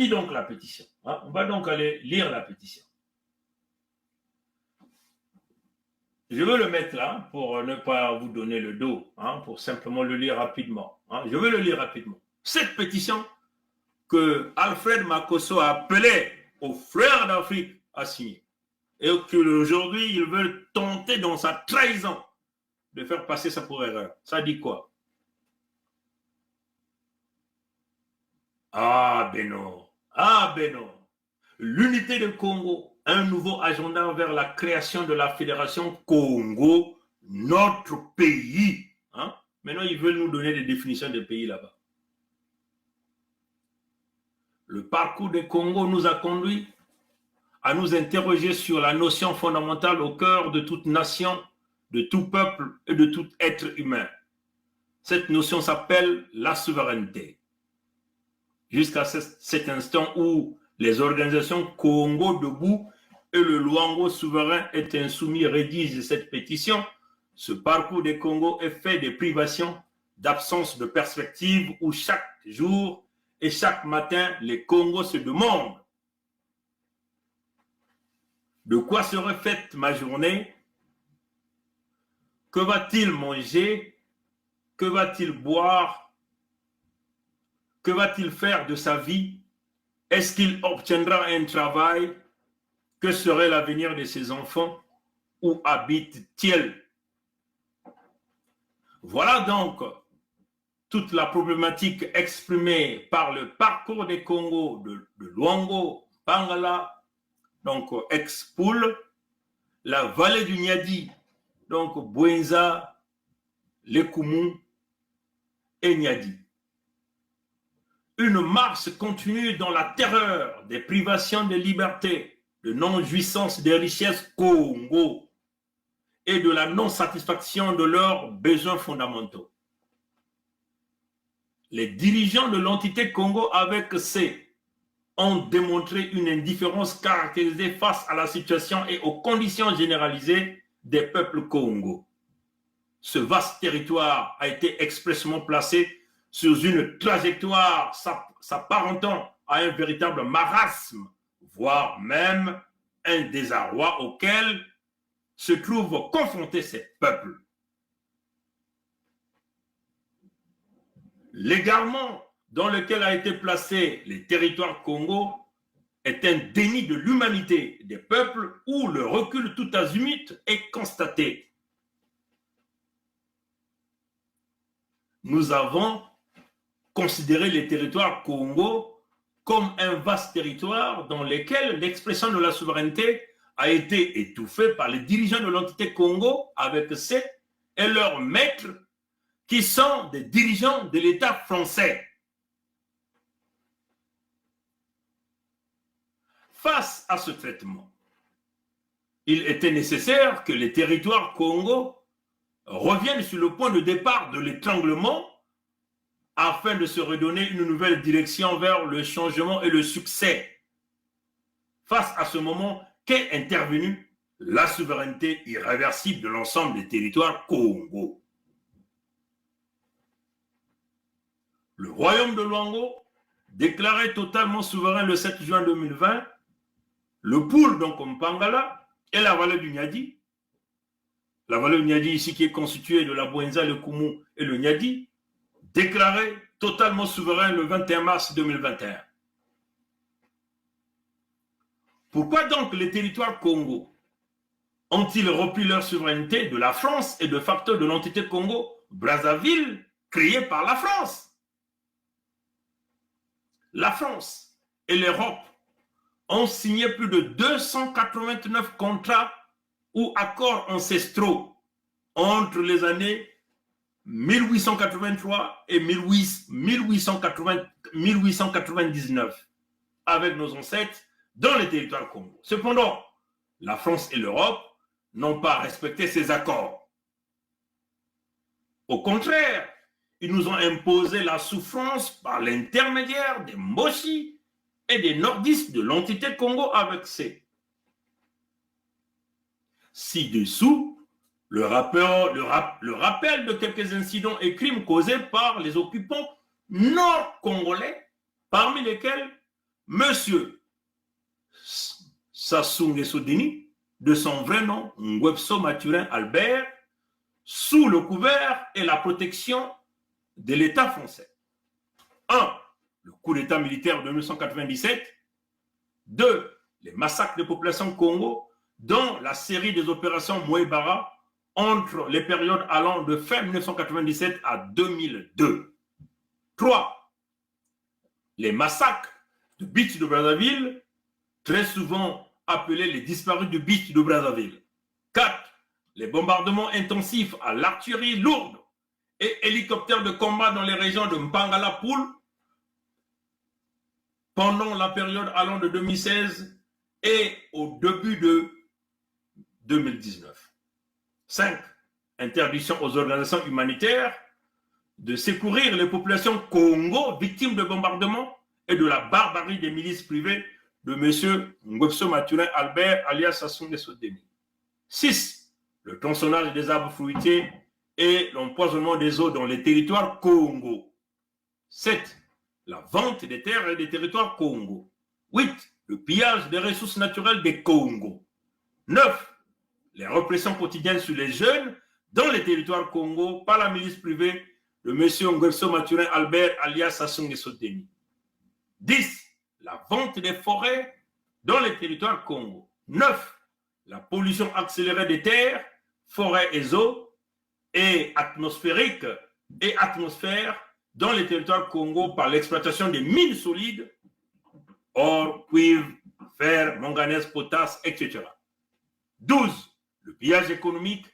lis donc la pétition. Hein. On va donc aller lire la pétition. Je veux le mettre là pour ne pas vous donner le dos, hein, pour simplement le lire rapidement. Hein. Je veux le lire rapidement. Cette pétition que Alfred Makosso a appelé aux frères d'Afrique à signer. Et qu'aujourd'hui, ils veulent tenter dans sa trahison de faire passer ça pour erreur. Ça dit quoi? Ah ben non. Ah ben non. L'unité de Congo, un nouveau agenda vers la création de la Fédération Congo, notre pays. Hein? Maintenant, ils veulent nous donner des définitions des pays là-bas. Le parcours des Congo nous a conduit à nous interroger sur la notion fondamentale au cœur de toute nation, de tout peuple et de tout être humain. Cette notion s'appelle la souveraineté. Jusqu'à cet instant où les organisations Congo debout et le Luango souverain est insoumis rédigent cette pétition, ce parcours des Congo est fait de privations, d'absence de perspective où chaque jour et chaque matin, les Congos se demandent de quoi serait faite ma journée, que va-t-il manger, que va-t-il boire, que va-t-il faire de sa vie, est-ce qu'il obtiendra un travail, que serait l'avenir de ses enfants, où habite-t-il? Voilà donc toute la problématique exprimée par le parcours des Congo de Luango, Pangala, donc ex-Poul, la vallée du Niadi, donc Bouenza, Lekumu et Niadi. Une marche continue dans la terreur des privations de liberté, de non-jouissance des richesses Congo et de la non-satisfaction de leurs besoins fondamentaux. Les dirigeants de l'entité Congo avec C ont démontré une indifférence caractérisée face à la situation et aux conditions généralisées des peuples Congo. Ce vaste territoire a été expressément placé sur une trajectoire s'apparentant à un véritable marasme, voire même un désarroi auquel se trouvent confrontés ces peuples. L'égarement dans lequel a été placé les territoires Congo est un déni de l'humanité des peuples où le recul tout azimut est constaté. Nous avons considéré les territoires Congo comme un vaste territoire dans lequel l'expression de la souveraineté a été étouffée par les dirigeants de l'entité Congo avec C et leurs maîtres qui sont des dirigeants de l'État français. Face à ce traitement, il était nécessaire que les territoires Congo reviennent sur le point de départ de l'étranglement afin de se redonner une nouvelle direction vers le changement et le succès. Face à ce moment qu'est intervenue la souveraineté irréversible de l'ensemble des territoires Congo. Le royaume de Luango, déclaré totalement souverain le 7 juin 2020, le Poul, donc comme Pangala, et la vallée du Niadi. La vallée du Niadi ici qui est constituée de la Bouenza, le Koumou et le Niadi, déclaré totalement souverain le 21 mars 2021. Pourquoi donc les territoires Congo ont-ils repris leur souveraineté de la France et de facto de l'entité Congo-Brazzaville créée par la France? La France et l'Europe ont signé plus de 289 contrats ou accords ancestraux entre les années 1883 et 1899 avec nos ancêtres dans les territoires Congo. Cependant, la France et l'Europe n'ont pas respecté ces accords. Au contraire, ils nous ont imposé la souffrance par l'intermédiaire des Moshi et des nordistes de l'entité Congo avec C. Ci-dessous, le rappel de quelques incidents et crimes causés par les occupants nord-congolais, parmi lesquels Monsieur Sassou Nguesso Deni, de son vrai nom, Ngwebso Mathurin Albert, sous le couvert et la protection de l'État français. 1. Le coup d'État militaire de 1997. 2. Les massacres de population Congo, dont la série des opérations Mouébara entre les périodes allant de fin 1997 à 2002. 3. Les massacres de Beach de Brazzaville, très souvent appelés les disparus de Beach de Brazzaville. 4. Les bombardements intensifs à l'artillerie lourde et hélicoptères de combat dans les régions de Mpangala-Poul pendant la période allant de 2016 et au début de 2019. 5. Interdiction aux organisations humanitaires de secourir les populations Congo victimes de bombardements et de la barbarie des milices privées de M. Ngwebso Mathurin Albert alias Sassou Nguesso Deni. 6. Le tronçonnage des arbres fruitiers et l'empoisonnement des eaux dans les territoires Congo. 7. La vente des terres et des territoires Congo. 8. Le pillage des ressources naturelles des Congo. 9. Les répressions quotidiennes sur les jeunes dans les territoires Congo par la milice privée de M. Ngwebso Mathurin Albert alias Sassou Nguesso Deni. 10. La vente des forêts dans les territoires Congo. 9. La pollution accélérée des terres, forêts et eaux et atmosphérique et atmosphère dans les territoires Congo par l'exploitation des mines solides, or, cuivre, fer, manganèse, potasse, etc. 12. Le pillage économique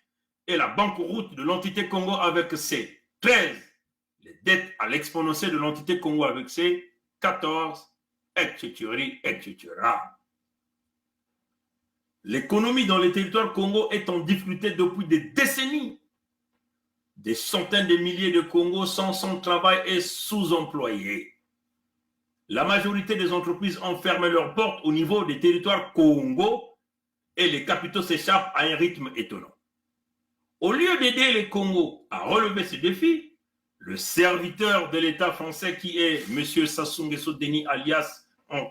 et la banqueroute de l'entité Congo avec C. 13. Les dettes à l'exponentielle de l'entité Congo avec C. 14. Etc. etc. L'économie dans les territoires Congo est en difficulté depuis des décennies. Des centaines de milliers de Congos sont sans travail et sous-employés. La majorité des entreprises ont fermé leurs portes au niveau des territoires Congo et les capitaux s'échappent à un rythme étonnant. Au lieu d'aider les Congos à relever ces défis, le serviteur de l'État français qui est M. Sassou Nguesso Deni alias, M.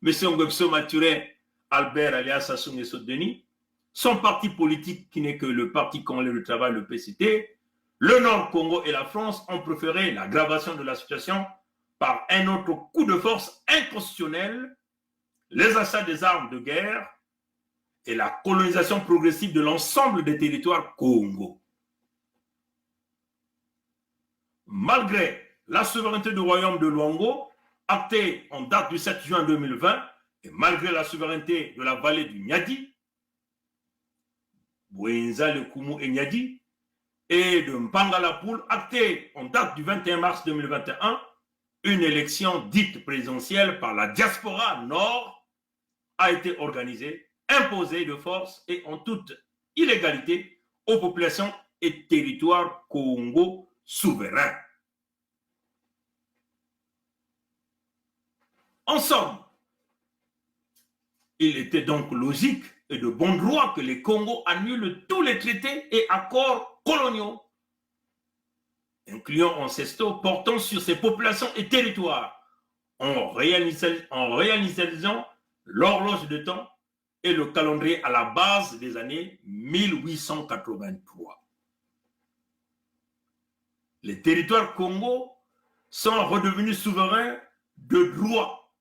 Ngwebso Mathurin Albert alias Sassou Nguesso Deni, son parti politique qui n'est que le Parti congolais du travail, le PCT, le Nord Congo et la France ont préféré l'aggravation de la situation par un autre coup de force inconstitutionnel, les achats des armes de guerre et la colonisation progressive de l'ensemble des territoires Congo. Malgré la souveraineté du royaume de Luango, actée en date du 7 juin 2020, et malgré la souveraineté de la vallée du Nyadi, Bouenza, le Koumou et Nyadi, et de Mpangala-Poul, actée en date du 21 mars 2021, une élection dite présidentielle par la diaspora nord a été organisée, imposée de force et en toute illégalité aux populations et territoires Congo souverains. En somme, il était donc logique et de bon droit que les Congos annulent tous les traités et accords coloniaux, incluant ancestraux, portant sur ces populations et territoires, en réalisant l'horloge de temps et le calendrier à la base des années 1883. Les territoires Congo sont redevenus souverains de droit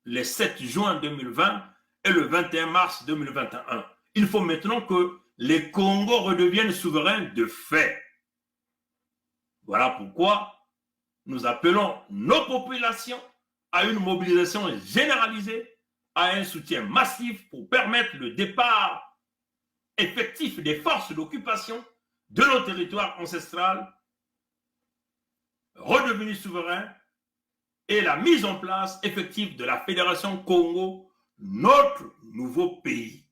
le 7 juin 2020 et le 21 mars 2021. Il faut maintenant que les Congos redeviennent souverains de fait. Voilà pourquoi nous appelons nos populations à une mobilisation généralisée, à un soutien massif pour permettre le départ effectif des forces d'occupation de nos territoires ancestrales redevenus souverains et la mise en place effective de la Fédération Congo, notre nouveau pays.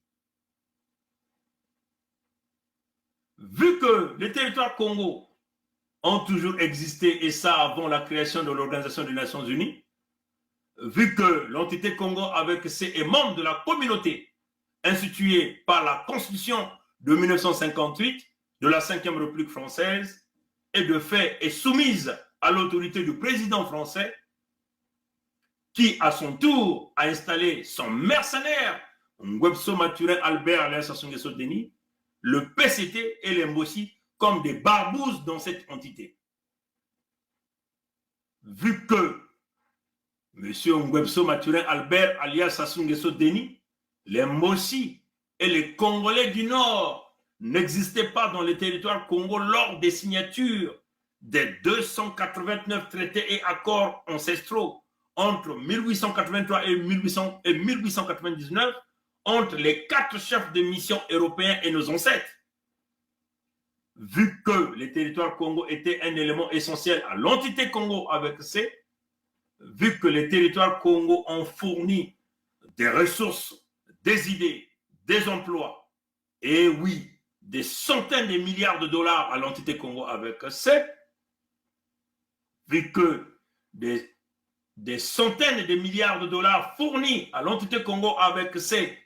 Vu que les territoires Congo ont toujours existé, et ça avant la création de l'Organisation des Nations Unies, vu que l'entité Congo avec ses est membre de la communauté instituée par la Constitution de 1958 de la 5e République française et de fait est soumise à l'autorité du président français, qui à son tour a installé son mercenaire, Ngwebso Maturin Albert alias Sassou Nguesso Denis, le PCT et les Mbossi comme des barbouzes dans cette entité. Vu que M. Ngwebso Maturin Albert alias Sassou Nguesso Denis, les Mbossi et les Congolais du Nord n'existaient pas dans le territoire Congo lors des signatures des 289 traités et accords ancestraux entre 1883 et 1899 entre les 4 chefs de mission européens et nos ancêtres. Vu que le territoire Congo était un élément essentiel à l'entité Congo avec C, vu que les territoires Congo ont fourni des ressources, des idées, des emplois, et oui, des centaines de milliards de dollars à l'entité Congo avec C, vu que des centaines de milliards de dollars fournis à l'entité Congo avec C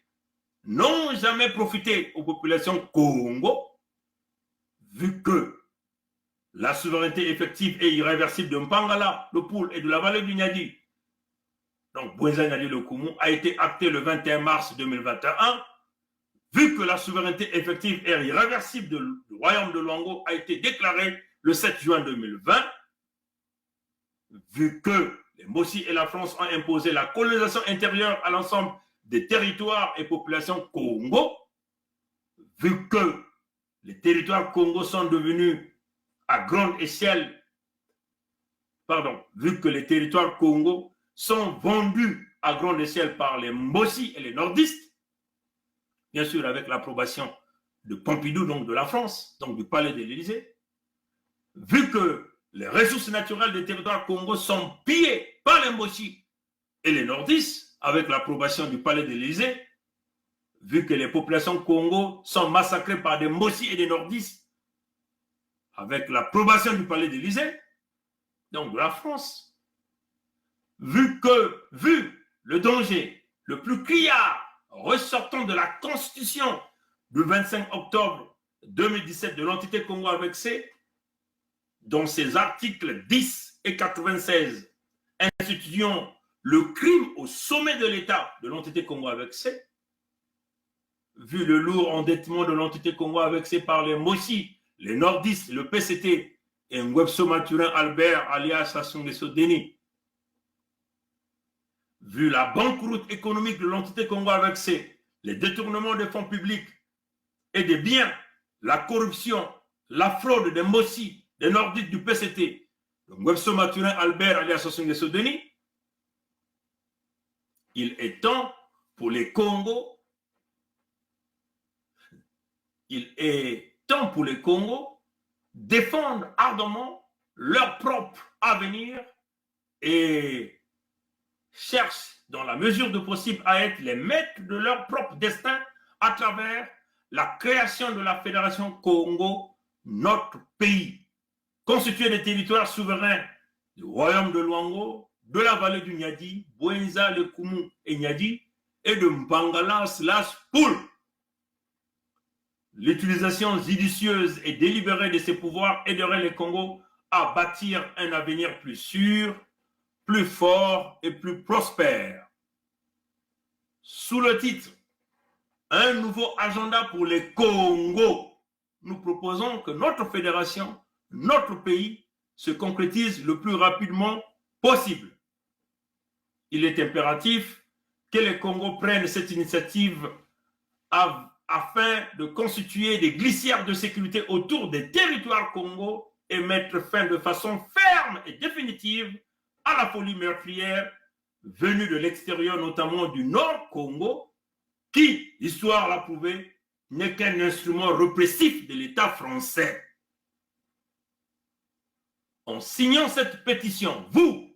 n'ont jamais profité aux populations Congo, vu que la souveraineté effective et irréversible de Mpangala, le Poul et de la vallée du Niadi, donc Bouenza Niadi le Koumou, a été actée le 21 mars 2021, vu que la souveraineté effective et irréversible du royaume de Luango a été déclarée le 7 juin 2020, vu que les Mbossi et la France ont imposé la colonisation intérieure à l'ensemble des territoires et populations Congo, vu que les territoires Congo sont devenus à grande échelle, vu que les territoires Congo sont vendus à grande échelle par les Mbossi et les nordistes, bien sûr avec l'approbation de Pompidou, donc de la France, donc du palais de l'Élysée, vu que les ressources naturelles des territoires Congo sont pillées par les Mbossi et les nordistes avec l'approbation du palais de l'Élysée, vu que les populations Congo sont massacrées par des Mbossi et des nordistes avec l'approbation du palais de l'Élysée, donc de la France, vu le danger le plus criard ressortant de la Constitution du 25 octobre 2017 de l'entité Congo avec C, dont ses articles 10 et 96 instituant le crime au sommet de l'État de l'entité Congo avec C, vu le lourd endettement de l'entité Congo avec C par les Mbossi, les nordistes, le PCT et Ngwebso Maturin Albert alias Sassou Nguesso Denis, vu la banqueroute économique de l'entité Congo avec C, les détournements des fonds publics et des biens, la corruption, la fraude des Mbossi, des nordistes du PCT, Ngwebso Maturin Albert alias Sassou Nguesso Denis, il est temps pour les Congos, défendre ardemment leur propre avenir et cherchent dans la mesure du possible à être les maîtres de leur propre destin à travers la création de la Fédération Congo, notre pays, constitué des territoires souverains du royaume de Luango, de la vallée du Niadi, Bouenza, le Koumou et Niadi, et de Mpangala/Poul. L'utilisation judicieuse et délibérée de ces pouvoirs aiderait les Congos à bâtir un avenir plus sûr, plus fort et plus prospère. Sous le titre « Un nouveau agenda pour les Congos », nous proposons que notre fédération, notre pays, se concrétise le plus rapidement possible. Il est impératif que les Congos prennent cette initiative afin de constituer des glissières de sécurité autour des territoires Congo et mettre fin de façon ferme et définitive à la folie meurtrière venue de l'extérieur, notamment du Nord Congo, qui, l'histoire l'a prouvé, n'est qu'un instrument répressif de l'État français. En signant cette pétition, vous,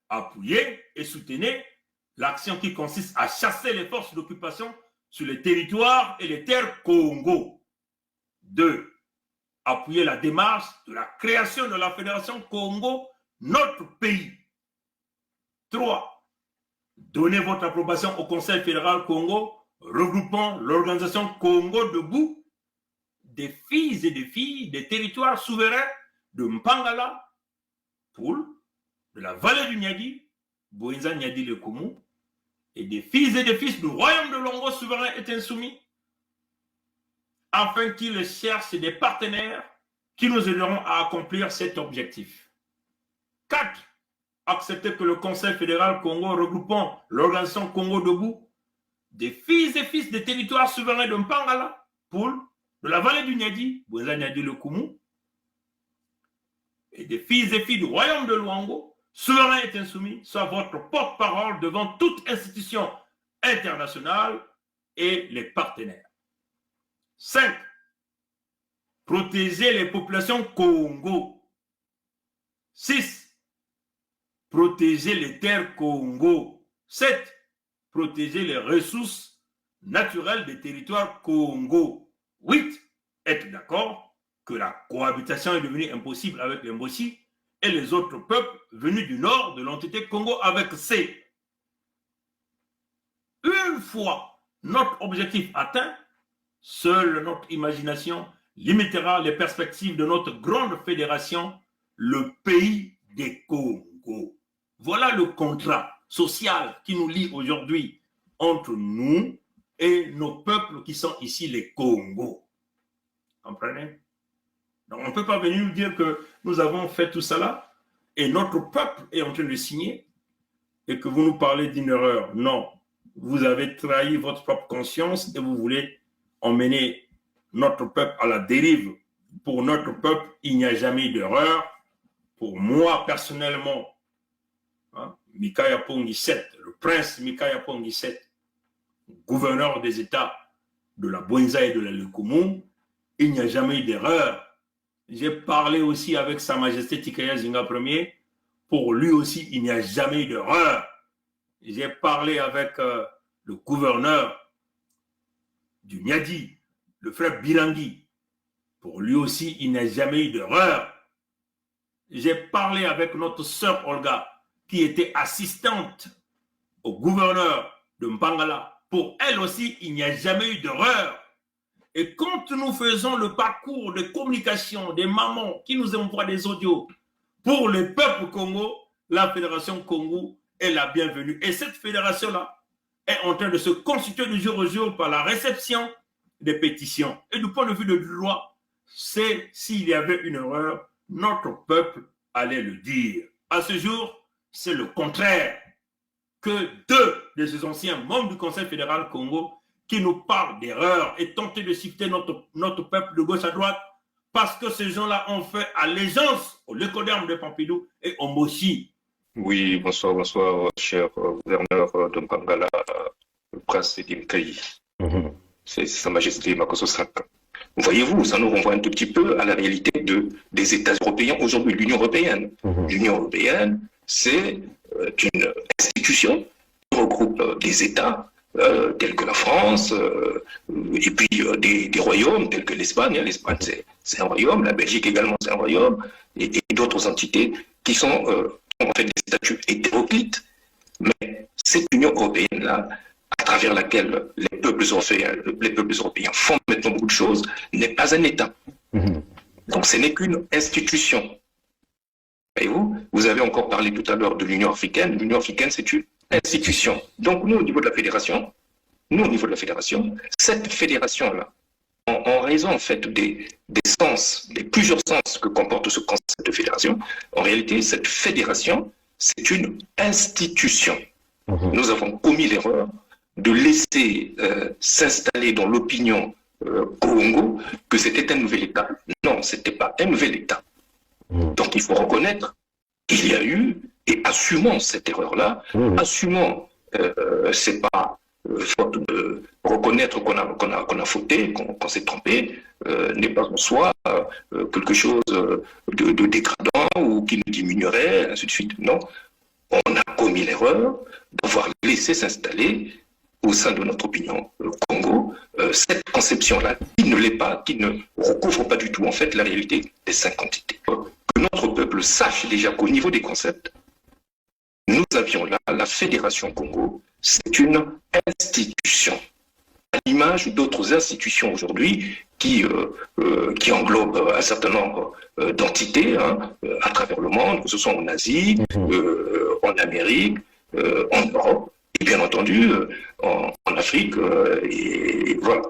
appuyez et soutenez l'action qui consiste à chasser les forces d'occupation sur les territoires et les terres Congo. 2. Appuyez la démarche de la création de la Fédération Congo, notre pays. 3. Donnez votre approbation au Conseil fédéral Congo, regroupant l'organisation Congo debout, des fils et des filles des territoires souverains de Mpangala, Poul, de la vallée du Niadi, Bouenza Nyadi le Koumou, et des fils du royaume de Longo souverain est insoumis, afin qu'ils cherchent des partenaires qui nous aideront à accomplir cet objectif. 4. Accepter que le Conseil fédéral Congo regroupant l'organisation Congo Debout, des fils et fils des territoires souverains de Mpangala, Poul, de la vallée du Nyadi, Bouenza Nyadi le Koumou, et des fils et filles du royaume de Luango, souverain et insoumis, soit votre porte-parole devant toute institution internationale et les partenaires. 5. Protéger les populations Congo. 6. Protéger les terres Congo. 7. Protéger les ressources naturelles des territoires Congo. 8. Être d'accord que la cohabitation est devenue impossible avec les Mboshi et les autres peuples venus du nord de l'entité Congo avec C. Une fois notre objectif atteint, seule notre imagination limitera les perspectives de notre grande fédération, le pays des Congo. Voilà le contrat social qui nous lie aujourd'hui entre nous et nos peuples qui sont ici les Congos. Comprenez? Donc on ne peut pas venir nous dire que nous avons fait tout cela et notre peuple est en train de signer et que vous nous parlez d'une erreur. Non, vous avez trahi votre propre conscience et vous voulez emmener notre peuple à la dérive. Pour notre peuple, il n'y a jamais eu d'erreur. Pour moi, personnellement, Mikaya Pongi 7, le prince Mikaya Pongi 7, gouverneur des États de la Bouenza et de la Lukumu, il n'y a jamais eu d'erreur. J'ai parlé aussi avec Sa Majesté Tikaya Zinga Ier. Pour lui aussi, il n'y a jamais eu d'erreur. J'ai parlé avec le gouverneur du Nyadi, le frère Bilangui. Pour lui aussi, il n'y a jamais eu d'erreur. J'ai parlé avec notre sœur Olga, qui était assistante au gouverneur de Mpangala. Pour elle aussi, il n'y a jamais eu d'erreur. Et quand nous faisons le parcours de communication des mamans qui nous envoient des audios pour le peuple Congo, la Fédération Congo est la bienvenue. Et cette fédération-là est en train de se constituer de jour au jour par la réception des pétitions. Et du point de vue de droit, c'est s'il y avait une erreur, notre peuple allait le dire. À ce jour, c'est le contraire que deux de ces anciens membres du Conseil fédéral Congo qui nous parlent d'erreurs et tenter de siffler notre peuple de gauche à droite parce que ces gens-là ont fait allégeance au Lécoderme de Pompidou et au Moshi. Oui, bonsoir, cher gouverneur de Mpangala, le prince Edimkaï. C'est Sa Majesté Makosso Saka. Voyez-vous, ça nous renvoie un tout petit peu à la réalité des États européens aujourd'hui, l'Union européenne. L'Union européenne, c'est une institution qui regroupe des États tels que la France, et puis des royaumes tels que l'Espagne. L'Espagne, c'est un royaume, la Belgique également, c'est un royaume, et d'autres entités qui sont en fait des statuts hétéroclites. Mais cette Union européenne-là, à travers laquelle les peuples européens font maintenant beaucoup de choses, n'est pas un État. Donc ce n'est qu'une institution. Voyez-vous, vous avez encore parlé tout à l'heure de l'Union africaine. L'Union africaine, c'est une institution. Donc nous, au niveau de la fédération, cette fédération-là, en raison en fait des plusieurs sens que comporte ce concept de fédération, en réalité, cette fédération, c'est une institution. Nous avons commis l'erreur de laisser s'installer dans l'opinion Congo que c'était un nouvel État. Non, ce n'était pas un nouvel État. Donc il faut reconnaître qu'il y a eu, et assumons cette erreur-là, assumons, c'est pas faute de reconnaître qu'on a fauté, qu'on s'est trompé, n'est pas en soi quelque chose de dégradant ou qui nous diminuerait, ainsi de suite. Non, on a commis l'erreur d'avoir laissé s'installer au sein de notre opinion Congo, cette conception-là, qui ne l'est pas, qui ne recouvre pas du tout en fait la réalité des 5 entités. Que notre peuple sache déjà qu'au niveau des concepts, nous avions là la Fédération Congo, c'est une institution, à l'image d'autres institutions aujourd'hui qui englobent un certain nombre d'entités à travers le monde, que ce soit en Asie, en Amérique, en Europe et bien entendu en Afrique. Et voilà.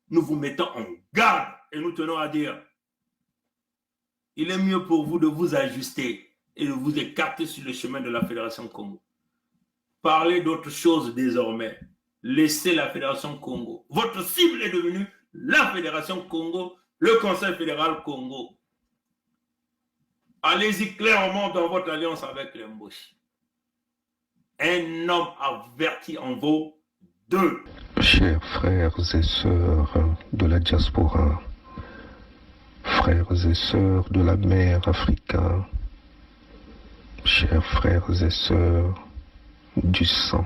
Nous vous mettons en garde et nous tenons à dire, il est mieux pour vous de vous ajuster et de vous écarter sur le chemin de la Fédération Congo. Parlez d'autre chose désormais. Laissez la Fédération Congo. Votre cible est devenue la Fédération Congo, le Conseil fédéral Congo. Allez-y clairement dans votre alliance avec les Mboshi. Un homme averti en vaut deux. Chers frères et sœurs de la diaspora, frères et sœurs de la mer Africa, chers frères et sœurs du sang,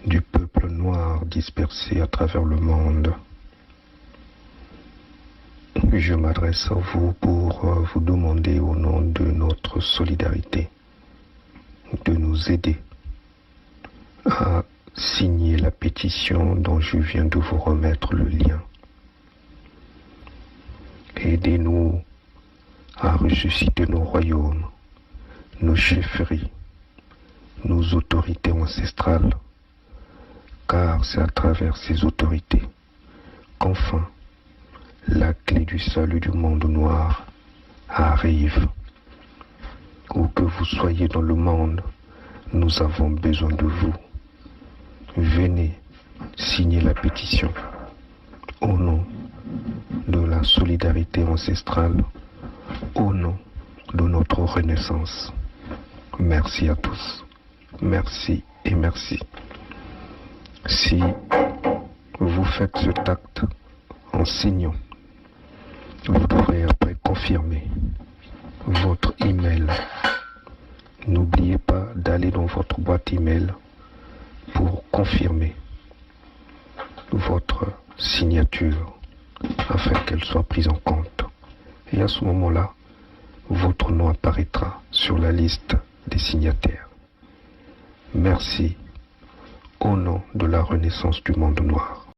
du peuple noir dispersé à travers le monde, je m'adresse à vous pour vous demander au nom de notre solidarité de nous aider à signer la pétition dont je viens de vous remettre le lien. Aidez-nous à ressusciter nos royaumes, nos chefferies, nos autorités ancestrales, car c'est à travers ces autorités qu'enfin la clé du salut du monde noir arrive. Où que vous soyez dans le monde, nous avons besoin de vous. Venez signer la pétition au nom de la solidarité ancestrale, au nom de notre renaissance. Merci à tous. Merci et merci. Si vous faites cet acte en signant, vous devrez après confirmer votre email. N'oubliez pas d'aller dans votre boîte email pour confirmer votre signature afin qu'elle soit prise en compte. Et à ce moment-là, votre nom apparaîtra sur la liste des signataires. Merci au nom de la renaissance du monde noir.